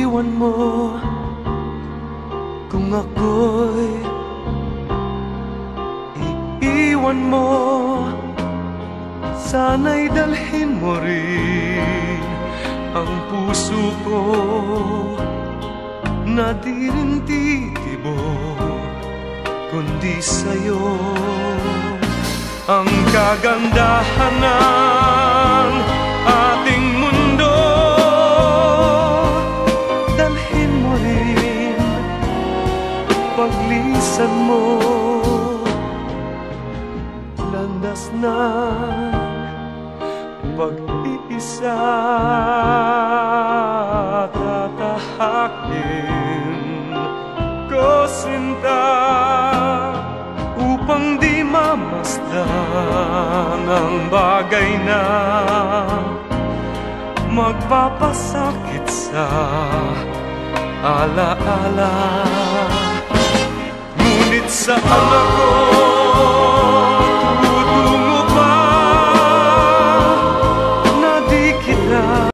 iwan mo kung ako'y iiwan mo. Sana'y dalhin mo rin ang puso ko na di rin titibok kundi sa'yo. Ang kagandahan ng ating mundo, dalhin mo rin paglisan mo. Landas ng pag-iisa, tatahakin ko sinta upang di mamasdan ang bagay na magpapasakit sa alaala. Ngunit saan ako